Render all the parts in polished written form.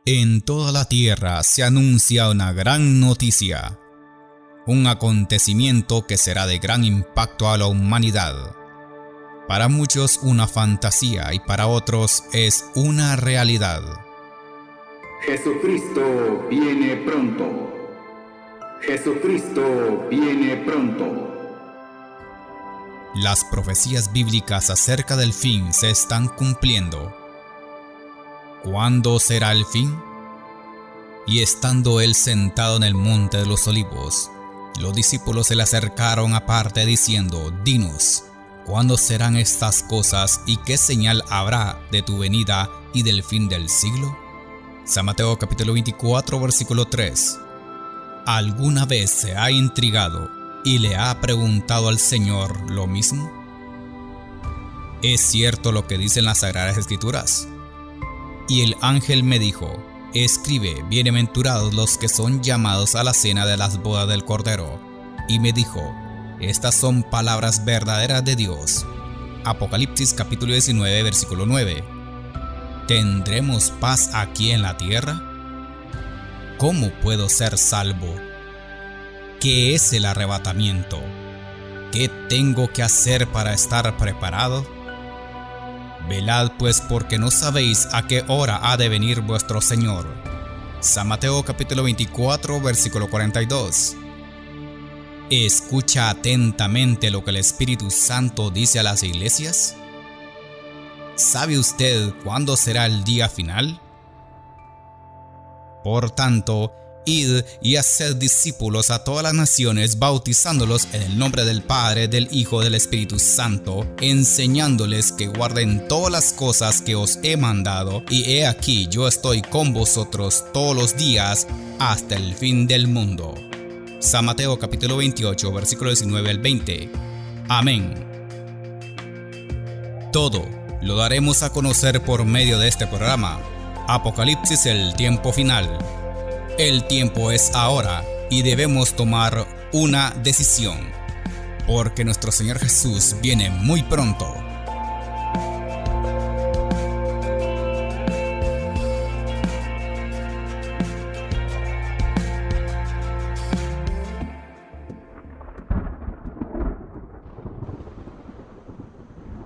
En toda la tierra se anuncia una gran noticia, un acontecimiento que será de gran impacto a la humanidad. Para muchos una fantasía y para otros es una realidad. Jesucristo viene pronto. Jesucristo viene pronto. Las profecías bíblicas acerca del fin se están cumpliendo. ¿Cuándo será el fin? Y estando él sentado en el monte de los olivos, los discípulos se le acercaron aparte diciendo: Dinos, ¿cuándo serán estas cosas y qué señal habrá de tu venida y del fin del siglo? San Mateo capítulo 24 versículo 3. ¿Alguna vez se ha intrigado y le ha preguntado al Señor lo mismo? ¿Es cierto lo que dicen las Sagradas Escrituras? Y el ángel me dijo: escribe, bienaventurados los que son llamados a la cena de las bodas del Cordero. Y me dijo: estas son palabras verdaderas de Dios. Apocalipsis capítulo 19 versículo 9. ¿Tendremos paz aquí en la tierra? ¿Cómo puedo ser salvo? ¿Qué es el arrebatamiento? ¿Qué tengo que hacer para estar preparado? Velad pues, porque no sabéis a qué hora ha de venir vuestro Señor. San Mateo capítulo 24 versículo 42. ¿Escucha atentamente lo que el Espíritu Santo dice a las iglesias? ¿Sabe usted cuándo será el día final? Por tanto, id y haced discípulos a todas las naciones, bautizándolos en el nombre del Padre, del Hijo y del Espíritu Santo, enseñándoles que guarden todas las cosas que os he mandado, y he aquí yo estoy con vosotros todos los días hasta el fin del mundo. San Mateo capítulo 28 versículo 19 al 20. Amén. Todo lo daremos a conocer por medio de este programa. Apocalipsis, el tiempo final. El tiempo es ahora y debemos tomar una decisión, porque nuestro Señor Jesús viene muy pronto.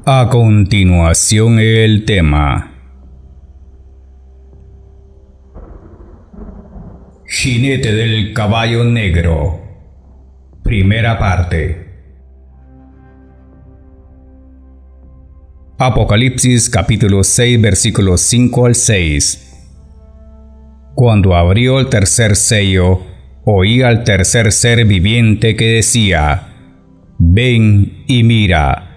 A continuación el tema: Jinete del caballo negro. Primera parte. Apocalipsis capítulo 6 versículos 5 al 6. Cuando abrió el tercer sello, oí al tercer ser viviente que decía: ven y mira.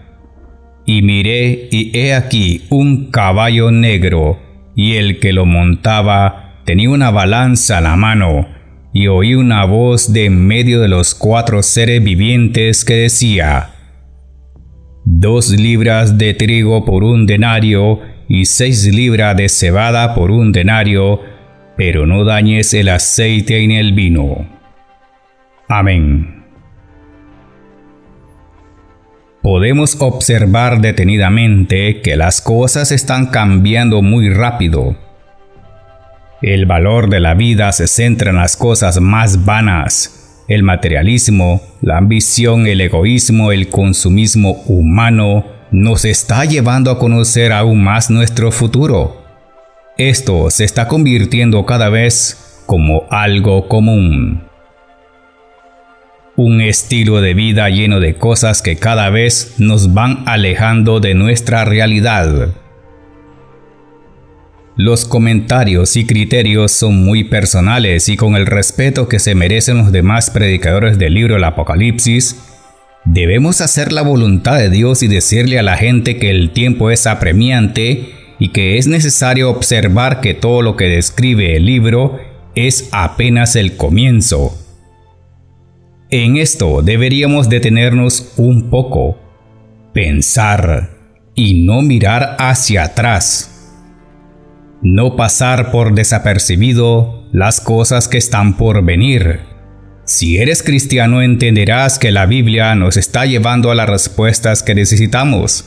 Y miré, y he aquí un caballo negro, y el que lo montaba tenía una balanza en la mano, y oí una voz de en medio de los cuatro seres vivientes que decía: 2 libras de trigo por 1 denario, y 6 libras de cebada por 1 denario, pero no dañes el aceite ni el vino. Amén. Podemos observar detenidamente que las cosas están cambiando muy rápido. El valor de la vida se centra en las cosas más vanas. El materialismo, la ambición, el egoísmo, el consumismo humano nos está llevando a conocer aún más nuestro futuro. Esto se está convirtiendo cada vez como algo común. Un estilo de vida lleno de cosas que cada vez nos van alejando de nuestra realidad. Los comentarios y criterios son muy personales, y con el respeto que se merecen los demás predicadores del libro del Apocalipsis, debemos hacer la voluntad de Dios y decirle a la gente que el tiempo es apremiante y que es necesario observar que todo lo que describe el libro es apenas el comienzo. En esto deberíamos detenernos un poco, pensar y no mirar hacia atrás. No pasar por desapercibido las cosas que están por venir. Si eres cristiano, entenderás que la Biblia nos está llevando a las respuestas que necesitamos.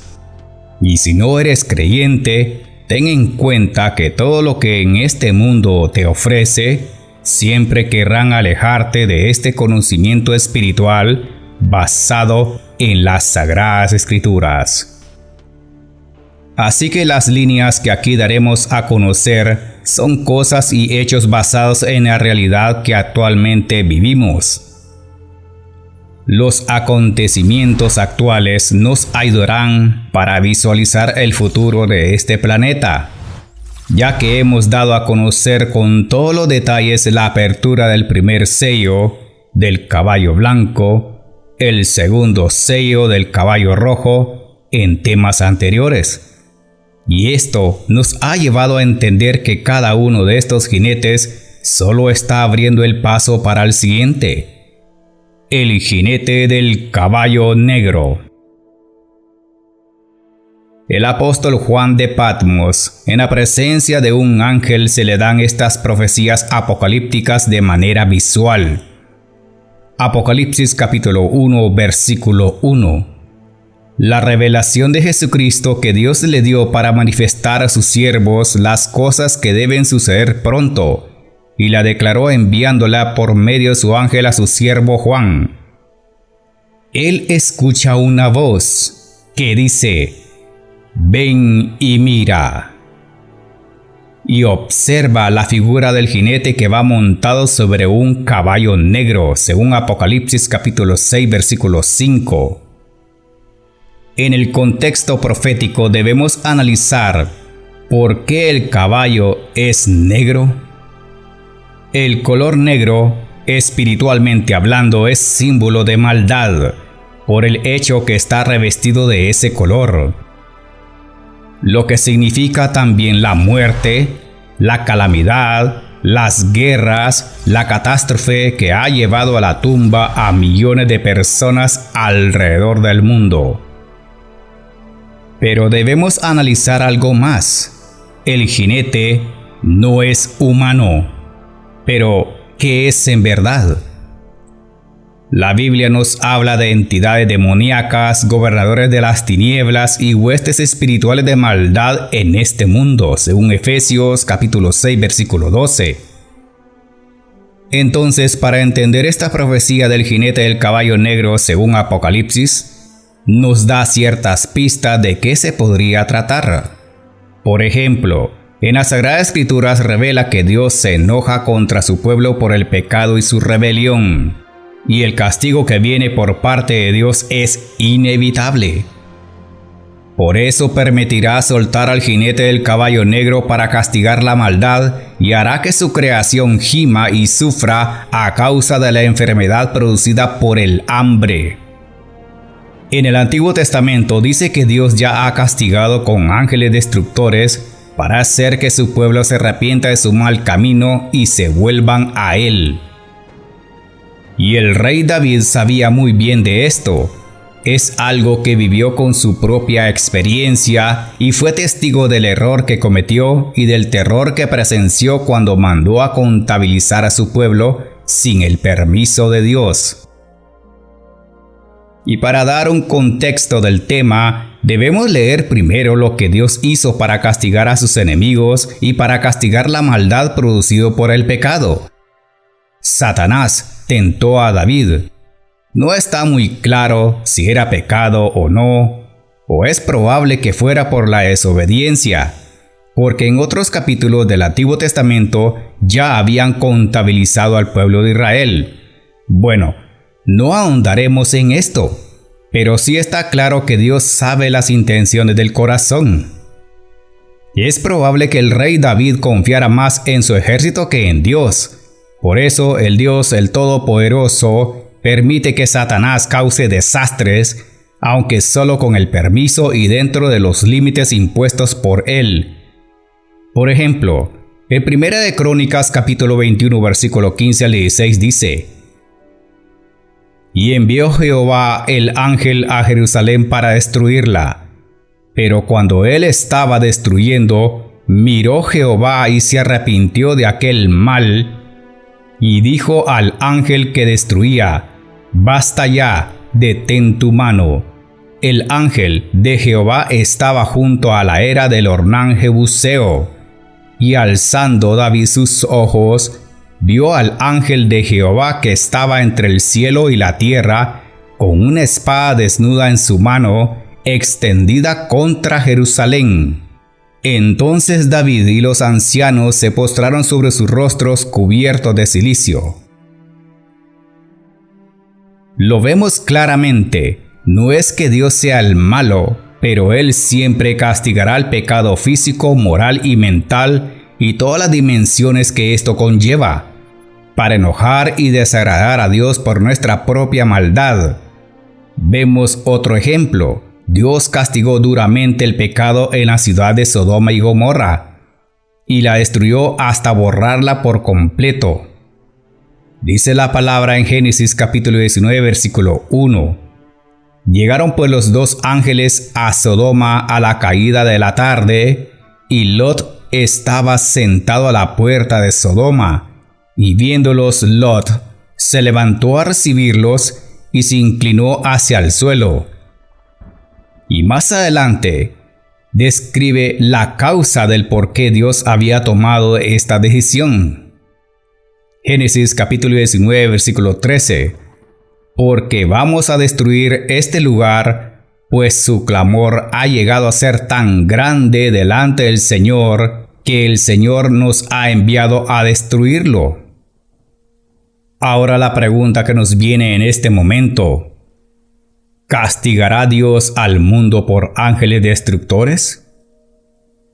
Y si no eres creyente, ten en cuenta que todo lo que en este mundo te ofrece, siempre querrán alejarte de este conocimiento espiritual basado en las Sagradas Escrituras. Así que las líneas que aquí daremos a conocer son cosas y hechos basados en la realidad que actualmente vivimos. Los acontecimientos actuales nos ayudarán para visualizar el futuro de este planeta, ya que hemos dado a conocer con todos los detalles la apertura del primer sello del caballo blanco, el segundo sello del caballo rojo en temas anteriores. Y esto nos ha llevado a entender que cada uno de estos jinetes solo está abriendo el paso para el siguiente: el jinete del caballo negro. El apóstol Juan de Patmos, en la presencia de un ángel, se le dan estas profecías apocalípticas de manera visual. Apocalipsis capítulo 1, versículo 1. La revelación de Jesucristo que Dios le dio para manifestar a sus siervos las cosas que deben suceder pronto, y la declaró enviándola por medio de su ángel a su siervo Juan. Él escucha una voz que dice: «Ven y mira», y observa la figura del jinete que va montado sobre un caballo negro, según Apocalipsis capítulo 6, versículo 5. En el contexto profético debemos analizar por qué el caballo es negro. El color negro, espiritualmente hablando, es símbolo de maldad, por el hecho que está revestido de ese color, lo que significa también la muerte, la calamidad, las guerras, la catástrofe que ha llevado a la tumba a millones de personas alrededor del mundo. Pero debemos analizar algo más. El jinete no es humano. Pero, ¿qué es en verdad? La Biblia nos habla de entidades demoníacas, gobernadores de las tinieblas y huestes espirituales de maldad en este mundo, según Efesios capítulo 6, versículo 12. Entonces, para entender esta profecía del jinete del caballo negro, según Apocalipsis, nos da ciertas pistas de qué se podría tratar. Por ejemplo, en las Sagradas Escrituras revela que Dios se enoja contra su pueblo por el pecado y su rebelión, y el castigo que viene por parte de Dios es inevitable. Por eso permitirá soltar al jinete del caballo negro para castigar la maldad y hará que su creación gima y sufra a causa de la enfermedad producida por el hambre. En el Antiguo Testamento dice que Dios ya ha castigado con ángeles destructores para hacer que su pueblo se arrepienta de su mal camino y se vuelvan a Él. Y el rey David sabía muy bien de esto. Es algo que vivió con su propia experiencia y fue testigo del error que cometió y del terror que presenció cuando mandó a contabilizar a su pueblo sin el permiso de Dios. Y para dar un contexto del tema, debemos leer primero lo que Dios hizo para castigar a sus enemigos y para castigar la maldad producida por el pecado. Satanás tentó a David. No está muy claro si era pecado o no, o es probable que fuera por la desobediencia, porque en otros capítulos del Antiguo Testamento ya habían contabilizado al pueblo de Israel. Bueno, no ahondaremos en esto, pero sí está claro que Dios sabe las intenciones del corazón. Es probable que el rey David confiara más en su ejército que en Dios. Por eso el Dios, el Todopoderoso, permite que Satanás cause desastres, aunque solo con el permiso y dentro de los límites impuestos por él. Por ejemplo, en 1 de Crónicas capítulo 21 versículo 15 al 16 dice: «Y envió Jehová el ángel a Jerusalén para destruirla. Pero cuando él estaba destruyendo, miró Jehová y se arrepintió de aquel mal, y dijo al ángel que destruía: Basta ya, detén tu mano. el ángel de Jehová estaba junto a la era del Ornán Jebuseo, y alzando David sus ojos, vio al ángel de Jehová que estaba entre el cielo y la tierra, con una espada desnuda en su mano, extendida contra Jerusalén. Entonces David y los ancianos se postraron sobre sus rostros cubiertos de cilicio. Lo vemos claramente, no es que Dios sea el malo, pero Él siempre castigará el pecado físico, moral y mental y todas las dimensiones que esto conlleva, para enojar y desagradar a Dios por nuestra propia maldad. Vemos otro ejemplo. Dios castigó duramente el pecado en la ciudad de Sodoma y Gomorra, y la destruyó hasta borrarla por completo. Dice la palabra en Génesis capítulo 19, versículo 1. Llegaron pues los dos ángeles a Sodoma a la caída de la tarde, y Lot estaba sentado a la puerta de Sodoma, y viéndolos Lot se levantó a recibirlos y se inclinó hacia el suelo. Y más adelante describe la causa del por qué Dios había tomado esta decisión. Génesis capítulo 19, versículo 13. Porque vamos a destruir este lugar, pues su clamor ha llegado a ser tan grande delante del Señor, que el Señor nos ha enviado a destruirlo. Ahora la pregunta que nos viene en este momento: ¿castigará Dios al mundo por ángeles destructores?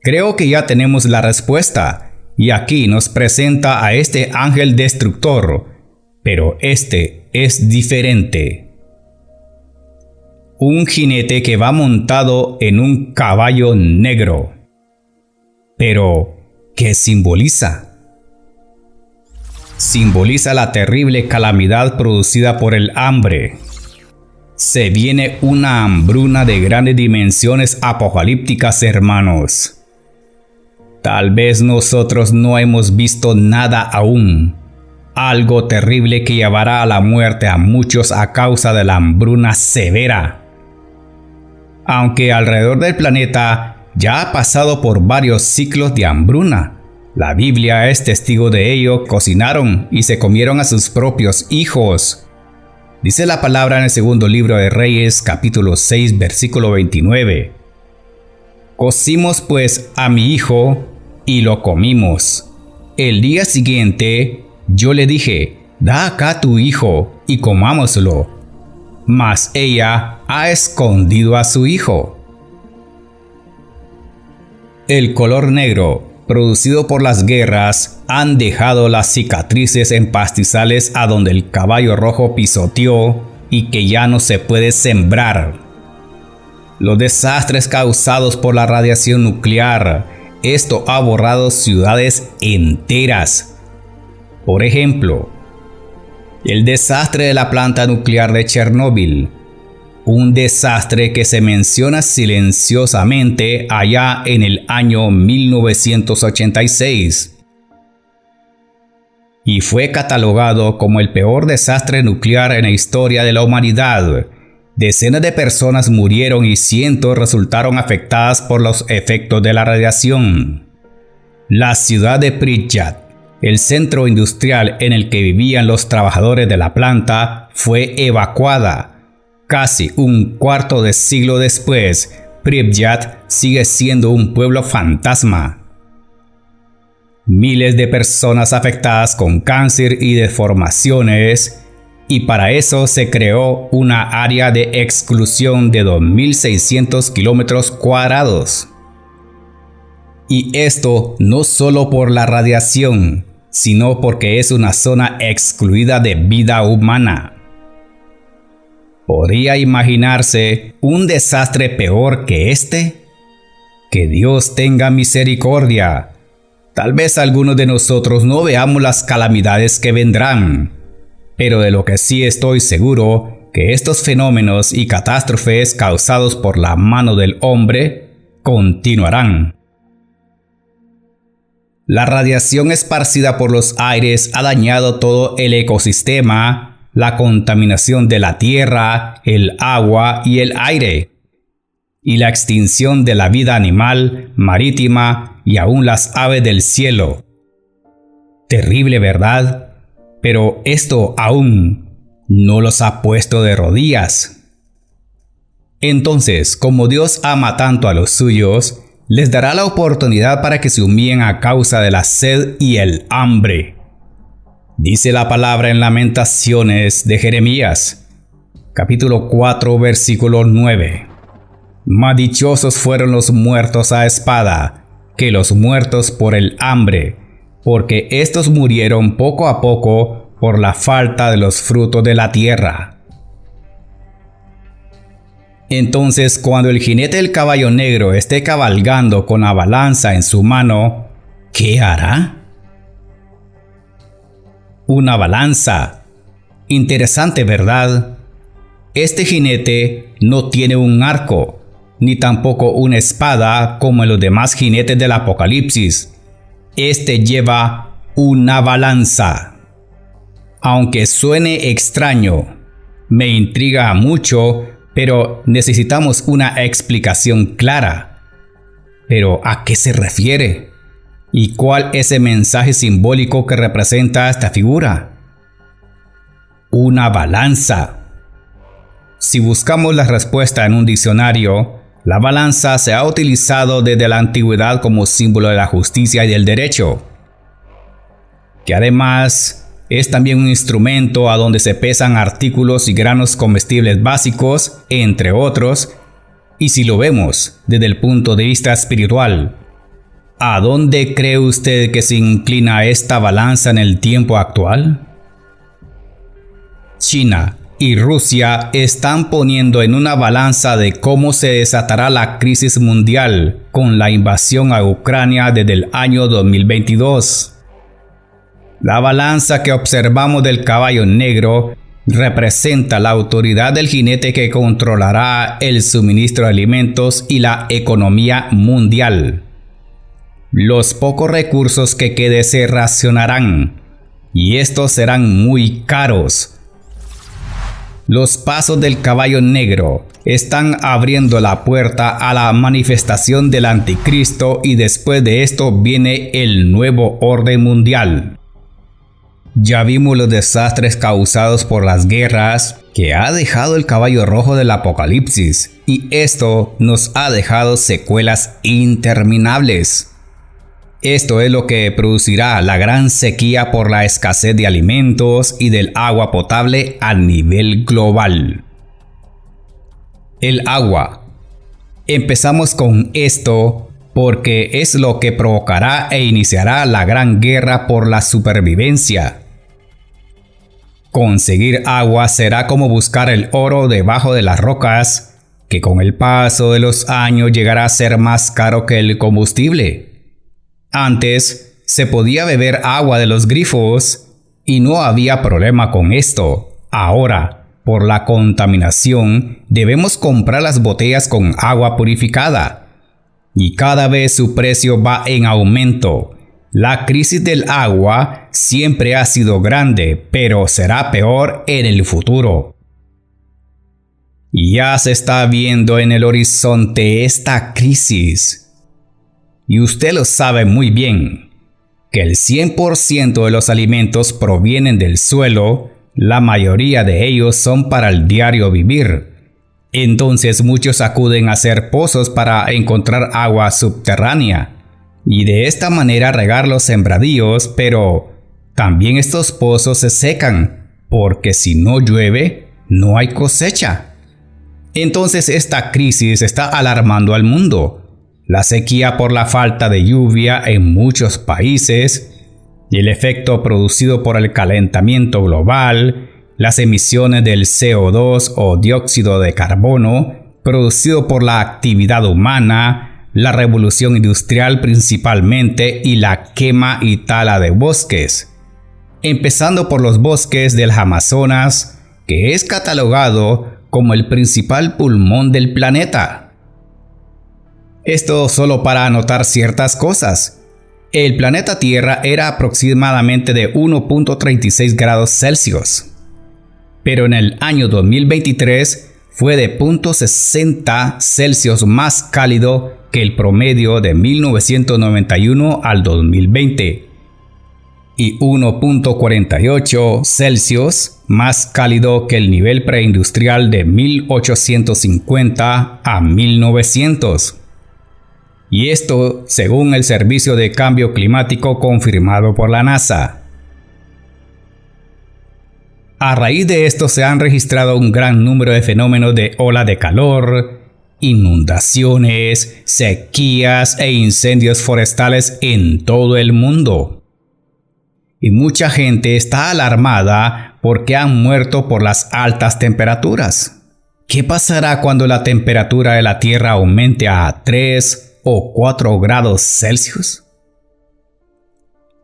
Creo que ya tenemos la respuesta, y aquí nos presenta a este ángel destructor, pero este es diferente. Un jinete que va montado en un caballo negro. Pero, ¿qué simboliza? Simboliza la terrible calamidad producida por el hambre. Se viene una hambruna de grandes dimensiones apocalípticas, hermanos. Tal vez nosotros no hemos visto nada aún. Algo terrible que llevará a la muerte a muchos a causa de la hambruna severa. Aunque alrededor del planeta ya ha pasado por varios ciclos de hambruna, la Biblia es testigo de ello. Cocinaron y se comieron a sus propios hijos. Dice la palabra en el segundo libro de Reyes, capítulo 6, versículo 29. Cocimos pues a mi hijo y lo comimos. El día siguiente yo le dije: da acá tu hijo y comámoslo. Mas ella ha escondido a su hijo. El color negro, producido por las guerras, han dejado las cicatrices en pastizales a donde el caballo rojo pisoteó y que ya no se puede sembrar. Los desastres causados por la radiación nuclear, esto ha borrado ciudades enteras. Por ejemplo, el desastre de la planta nuclear de Chernóbil, un desastre que se menciona silenciosamente allá en el año 1986 y fue catalogado como el peor desastre nuclear en la historia de la humanidad. Decenas de personas murieron y cientos resultaron afectadas por los efectos de la radiación. La ciudad de Pripyat, el centro industrial en el que vivían los trabajadores de la planta, fue evacuada. Casi un cuarto de siglo después, Pripyat sigue siendo un pueblo fantasma. Miles de personas afectadas con cáncer y deformaciones, y para eso se creó una área de exclusión de 2.600 kilómetros cuadrados. Y esto no solo por la radiación, sino porque es una zona excluida de vida humana. ¿Podría imaginarse un desastre peor que este? Que Dios tenga misericordia. Tal vez algunos de nosotros no veamos las calamidades que vendrán, pero de lo que sí estoy seguro, que estos fenómenos y catástrofes causados por la mano del hombre continuarán. La radiación esparcida por los aires ha dañado todo el ecosistema, la contaminación de la tierra, el agua y el aire. y la extinción de la vida animal, marítima y aún las aves del cielo. Terrible, ¿verdad? Pero esto aún no los ha puesto de rodillas. Entonces, como Dios ama tanto a los suyos, les dará la oportunidad para que se humillen a causa de la sed y el hambre. Dice la palabra en Lamentaciones de Jeremías, capítulo 4, versículo 9. Más dichosos fueron los muertos a espada que los muertos por el hambre, porque éstos murieron poco a poco por la falta de los frutos de la tierra. Entonces, cuando el jinete del caballo negro esté cabalgando con la balanza en su mano, ¿qué hará? Una balanza. Interesante, ¿verdad? Este jinete no tiene un arco, ni tampoco una espada como en los demás jinetes del Apocalipsis. Este lleva una balanza. Aunque suene extraño, me intriga mucho, pero necesitamos una explicación clara. ¿Pero a qué se refiere? ¿Y cuál es el mensaje simbólico que representa esta figura? Una balanza. Si buscamos la respuesta en un diccionario, la balanza se ha utilizado desde la antigüedad como símbolo de la justicia y del derecho, que además es también un instrumento a donde se pesan artículos y granos comestibles básicos, entre otros. Y si lo vemos desde el punto de vista espiritual, ¿a dónde cree usted que se inclina esta balanza en el tiempo actual? China y Rusia están poniendo en una balanza de cómo se desatará la crisis mundial con la invasión a Ucrania desde el año 2022. La balanza que observamos del caballo negro representa la autoridad del jinete que controlará el suministro de alimentos y la economía mundial. Los pocos recursos que quede se racionarán, y estos serán muy caros. Los pasos del caballo negro están abriendo la puerta a la manifestación del anticristo, y después de esto viene el nuevo orden mundial. Ya vimos los desastres causados por las guerras que ha dejado el caballo rojo del Apocalipsis, y esto nos ha dejado secuelas interminables. Esto es lo que producirá la gran sequía por la escasez de alimentos y del agua potable a nivel global. El agua. Empezamos con esto porque es lo que provocará e iniciará la gran guerra por la supervivencia. Conseguir agua será como buscar el oro debajo de las rocas, que con el paso de los años llegará a ser más caro que el combustible. Antes se podía beber agua de los grifos y no había problema con esto. Ahora, por la contaminación, debemos comprar las botellas con agua purificada, y cada vez su precio va en aumento. La crisis del agua siempre ha sido grande, pero será peor en el futuro. Ya se está viendo en el horizonte esta crisis. Y usted lo sabe muy bien, que el 100% de los alimentos provienen del suelo, la mayoría de ellos son para el diario vivir. Entonces muchos acuden a hacer pozos para encontrar agua subterránea, y de esta manera regar los sembradíos, pero también estos pozos se secan, porque si no llueve, no hay cosecha. Entonces esta crisis está alarmando al mundo. La sequía por la falta de lluvia en muchos países, y el efecto producido por el calentamiento global, las emisiones del CO2 o dióxido de carbono, producido por la actividad humana, la revolución industrial principalmente, y la quema y tala de bosques. Empezando por los bosques del Amazonas, que es catalogado como el principal pulmón del planeta. Esto solo para anotar ciertas cosas. El planeta Tierra era aproximadamente de 1.36 grados Celsius. Pero en el año 2023 fue de 0.60 Celsius más cálido que el promedio de 1991 al 2020 y 1.48 Celsius más cálido que el nivel preindustrial de 1850 a 1900. Y esto según el Servicio de Cambio Climático confirmado por la NASA. A raíz de esto se han registrado un gran número de fenómenos de ola de calor, inundaciones, sequías e incendios forestales en todo el mundo. Y mucha gente está alarmada porque han muerto por las altas temperaturas. ¿Qué pasará cuando la temperatura de la Tierra aumente a 3 o 4 grados Celsius?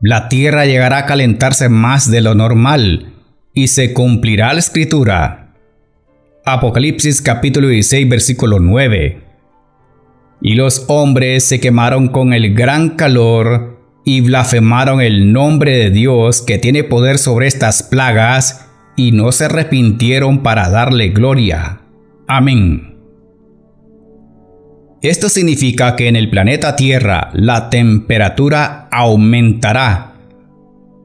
La Tierra llegará a calentarse más de lo normal y se cumplirá la escritura. Apocalipsis capítulo 16 versículo 9. Y los hombres se quemaron con el gran calor y blasfemaron el nombre de Dios que tiene poder sobre estas plagas y no se arrepintieron para darle gloria. Amén. Esto significa que en el planeta Tierra la temperatura aumentará.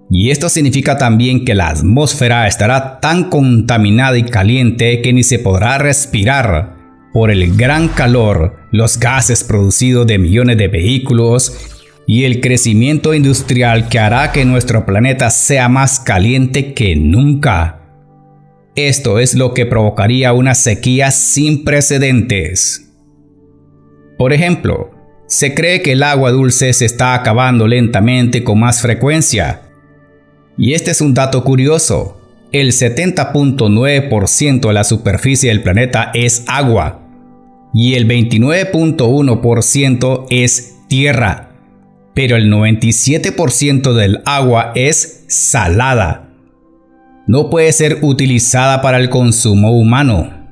Y esto significa también que la atmósfera estará tan contaminada y caliente que ni se podrá respirar por el gran calor, los gases producidos de millones de vehículos y el crecimiento industrial que hará que nuestro planeta sea más caliente que nunca. Esto es lo que provocaría una sequía sin precedentes. Por ejemplo, se cree que el agua dulce se está acabando lentamente con más frecuencia. Y este es un dato curioso. El 70.9% de la superficie del planeta es agua y el 29.1% es tierra, pero el 97% del agua es salada. No puede ser utilizada para el consumo humano.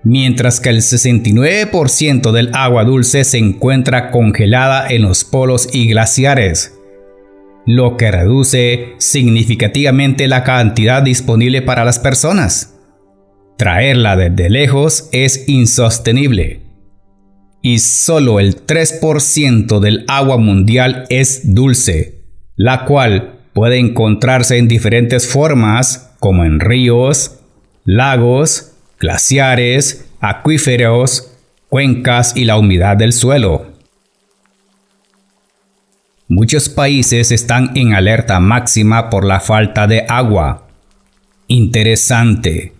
Mientras que el 69% del agua dulce se encuentra congelada en los polos y glaciares, lo que reduce significativamente la cantidad disponible para las personas. Traerla desde lejos es insostenible. Y solo el 3% del agua mundial es dulce, la cual puede encontrarse en diferentes formas como en ríos, lagos, glaciares, acuíferos, cuencas y la humedad del suelo. Muchos países están en alerta máxima por la falta de agua. Interesante.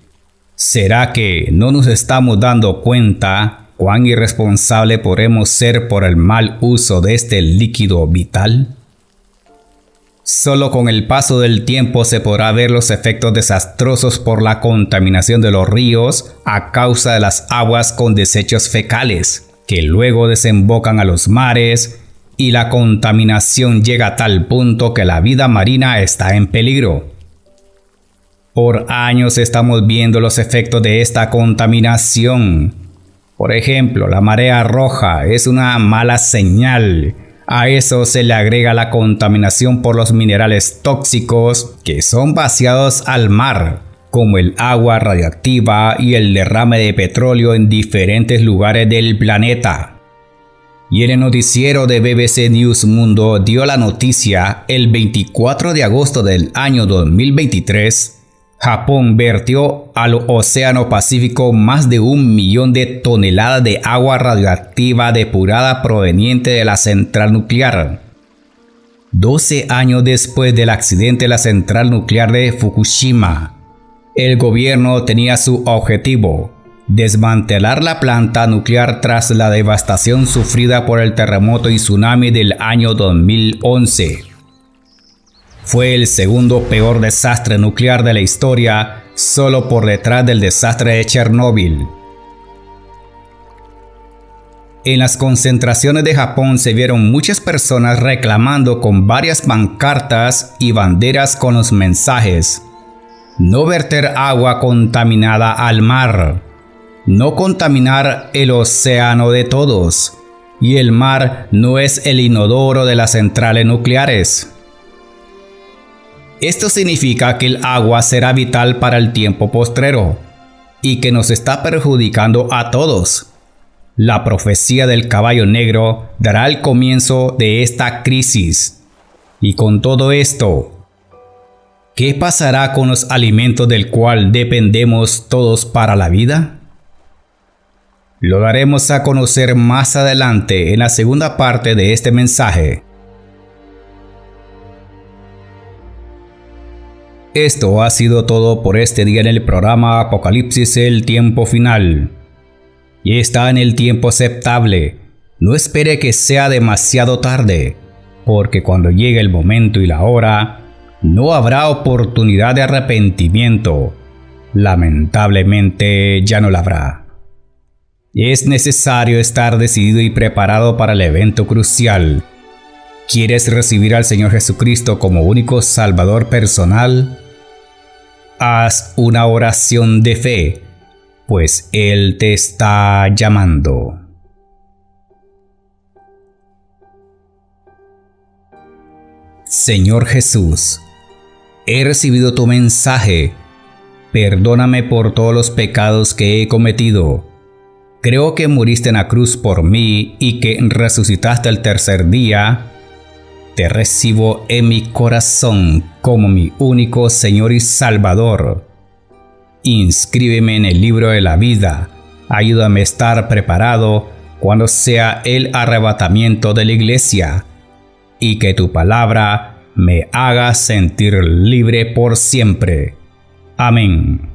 ¿Será que no nos estamos dando cuenta cuán irresponsable podemos ser por el mal uso de este líquido vital? Solo con el paso del tiempo se podrá ver los efectos desastrosos por la contaminación de los ríos a causa de las aguas con desechos fecales, que luego desembocan a los mares, y la contaminación llega a tal punto que la vida marina está en peligro. Por años estamos viendo los efectos de esta contaminación. Por ejemplo, la marea roja es una mala señal. A eso se le agrega la contaminación por los minerales tóxicos que son vaciados al mar, como el agua radiactiva y el derrame de petróleo en diferentes lugares del planeta. Y en el noticiero de BBC News Mundo dio la noticia el 24 de agosto del año 2023, Japón vertió al Océano Pacífico más de 1 millón de toneladas de agua radioactiva depurada proveniente de la central nuclear. 12 años después del accidente de la central nuclear de Fukushima, el gobierno tenía su objetivo: desmantelar la planta nuclear tras la devastación sufrida por el terremoto y tsunami del año 2011. Fue el segundo peor desastre nuclear de la historia, solo por detrás del desastre de Chernóbil. En las concentraciones de Japón se vieron muchas personas reclamando con varias pancartas y banderas con los mensajes: no verter agua contaminada al mar, no contaminar el océano de todos, y el mar no es el inodoro de las centrales nucleares. Esto significa que el agua será vital para el tiempo postrero, y que nos está perjudicando a todos. La profecía del caballo negro dará el comienzo de esta crisis. Y con todo esto, ¿qué pasará con los alimentos del cual dependemos todos para la vida? Lo daremos a conocer más adelante en la segunda parte de este mensaje. Esto ha sido todo por este día en el programa Apocalipsis, el tiempo final. Y está en el tiempo aceptable. No espere que sea demasiado tarde, porque cuando llegue el momento y la hora, no habrá oportunidad de arrepentimiento. Lamentablemente ya no la habrá. Es necesario estar decidido y preparado para el evento crucial. ¿Quieres recibir al Señor Jesucristo como único Salvador personal? Haz una oración de fe, pues Él te está llamando. Señor Jesús, he recibido tu mensaje. Perdóname por todos los pecados que he cometido. Creo que muriste en la cruz por mí y que resucitaste el tercer día. Te recibo en mi corazón como mi único Señor y Salvador. Inscríbeme en el libro de la vida. Ayúdame a estar preparado cuando sea el arrebatamiento de la iglesia. Y que tu palabra me haga sentir libre por siempre. Amén.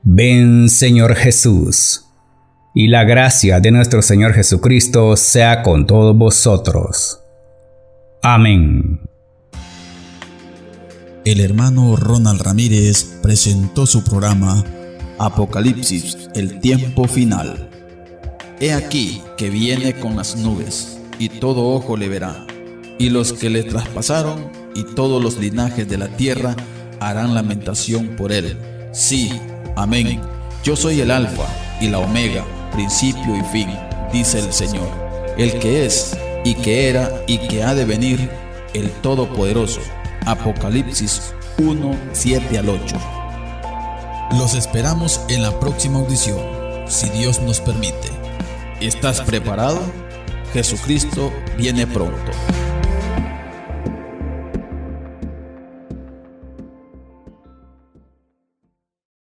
Ven, Señor Jesús, y la gracia de nuestro Señor Jesucristo sea con todos vosotros. Amén. El hermano Ronald Ramírez presentó su programa Apocalipsis, el tiempo final. He aquí que viene con las nubes, y todo ojo le verá, y los que le traspasaron, y todos los linajes de la tierra harán lamentación por él. Sí, amén. Yo soy el Alfa y la Omega, principio y fin, dice el Señor, el que es, y que era, y que ha de venir, el Todopoderoso. Apocalipsis 1, 7 al 8. Los esperamos en la próxima audición, si Dios nos permite. ¿Estás preparado? Jesucristo viene pronto.